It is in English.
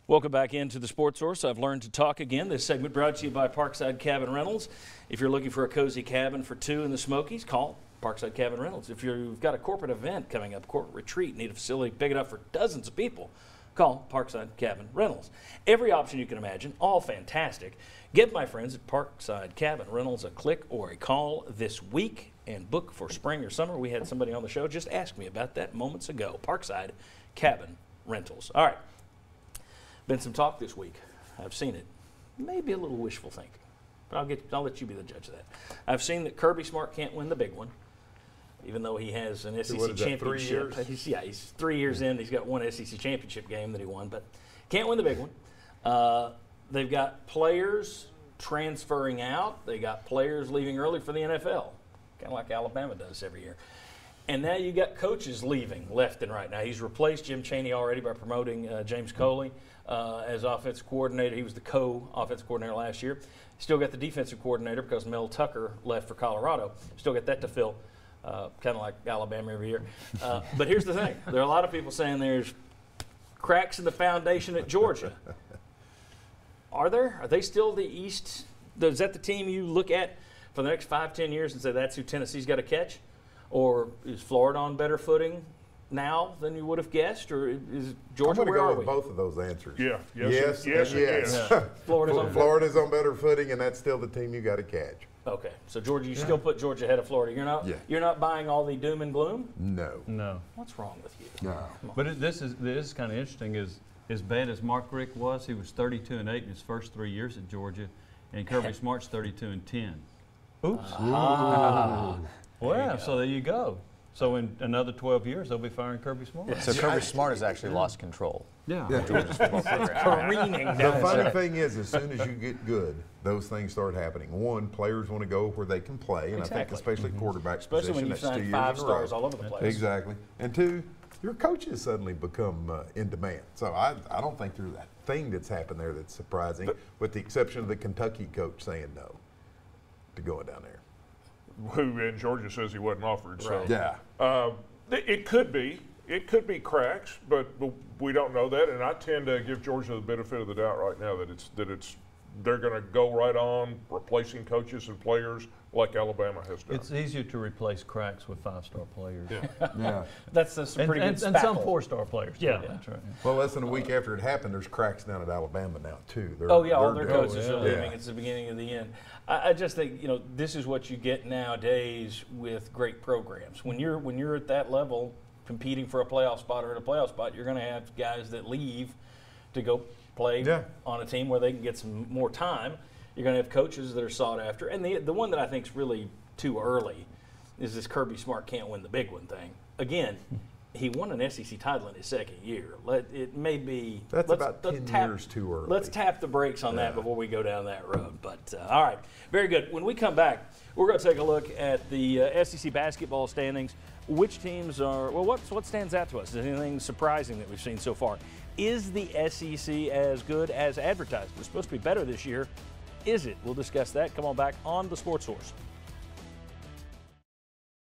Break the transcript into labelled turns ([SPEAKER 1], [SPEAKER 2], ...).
[SPEAKER 1] Welcome back into the Sports Source. I've learned to talk again. This segment brought to you by Parkside Cabin Rentals. If you're looking for a cozy cabin for two in the Smokies, call Parkside Cabin Rentals. If you've got a corporate event coming up, corporate retreat, need a facility big enough for dozens of people, call Parkside Cabin Rentals. Every option you can imagine, all fantastic. Give my friends at Parkside Cabin Rentals a click or a call this week and book for spring or summer. We had somebody on the show just ask me about that moments ago. Parkside Cabin Rentals. All right. Been some talk this week. I've seen it. Maybe a little wishful thinking, but I'll let you be the judge of that. I've seen that Kirby Smart can't win the big one, even though he has an SEC championship. 3 years? He's 3 years in. He's got one SEC championship game that he won, but can't win the big one. They've got players transferring out. They got players leaving early for the NFL, kind of like Alabama does every year. And now you got coaches leaving left and right. Now he's replaced Jim Chaney already by promoting James Coley as offensive coordinator. He was the co-offensive coordinator last year. Still got the defensive coordinator because Mel Tucker left for Colorado. Still got that to fill, kind of like Alabama every year. But here's the thing. There are a lot of people saying there's cracks in the foundation at Georgia. Are there? Are they still the East? Is that the team you look at for the next 5-10 years and say that's who Tennessee's got to catch? Or is Florida on better footing now than you would have guessed? Or is Georgia, where are we?
[SPEAKER 2] I'm going to go with both of those answers.
[SPEAKER 3] Yeah.
[SPEAKER 2] Yes. Yeah. Florida's on better footing, and that's still the team you got to catch.
[SPEAKER 1] Okay. So, Georgia, you still put Georgia ahead of Florida. You're not buying all the doom and gloom?
[SPEAKER 2] No.
[SPEAKER 1] What's wrong with you?
[SPEAKER 4] No. But this is kind of interesting. As bad as Mark Richt was, he was 32-8 in his first 3 years at Georgia, and Kirby Smart's 32-10. Oops. Well, so there you go. So in another 12 years, they'll be firing Kirby Smart.
[SPEAKER 5] So Kirby Smart has actually lost control.
[SPEAKER 1] Yeah.
[SPEAKER 5] Georgia's football program.
[SPEAKER 2] The funny thing is, as soon as you get good, those things start happening. One, players want to go where they can play, and I think especially quarterback
[SPEAKER 1] especially
[SPEAKER 2] position,
[SPEAKER 1] when you sign 5 stars all over the place.
[SPEAKER 2] Exactly. And two, your coaches suddenly become in demand. So I don't think there's that thing that's happened there that's surprising, with the exception of the Kentucky coach saying no to going down there.
[SPEAKER 3] Who in Georgia says he wasn't offered. So.
[SPEAKER 2] Right. Yeah.
[SPEAKER 3] It could be cracks, but we don't know that. And I tend to give Georgia the benefit of the doubt right now that they're going to go right on replacing coaches and players like Alabama has done.
[SPEAKER 4] It's easier to replace cracks with 5-star players.
[SPEAKER 2] Yeah.
[SPEAKER 1] That's a pretty good
[SPEAKER 4] and some 4-star players.
[SPEAKER 1] Yeah.
[SPEAKER 4] That's right.
[SPEAKER 2] Well, less than a week after it happened, there's cracks down at Alabama now too.
[SPEAKER 1] All their coaches are leaving. It's the beginning of the end. I just think this is what you get nowadays with great programs. When you're at that level, competing for a playoff spot or at a playoff spot, you're going to have guys that leave to go play on a team where they can get some more time. You're going to have coaches that are sought after. And the one that I think is really too early is this Kirby Smart can't win the big one thing. Again, he won an SEC title in his second year. It may be –
[SPEAKER 2] That's about 10 years too early.
[SPEAKER 1] Let's tap the brakes on that before we go down that road. But, all right, very good. When we come back, we're going to take a look at the SEC basketball standings. Which teams are – well, what stands out to us? Is there anything surprising that we've seen so far? Is the SEC as good as advertised? It's supposed to be better this year. Is it? We'll discuss that. Come on back on the Sports Source.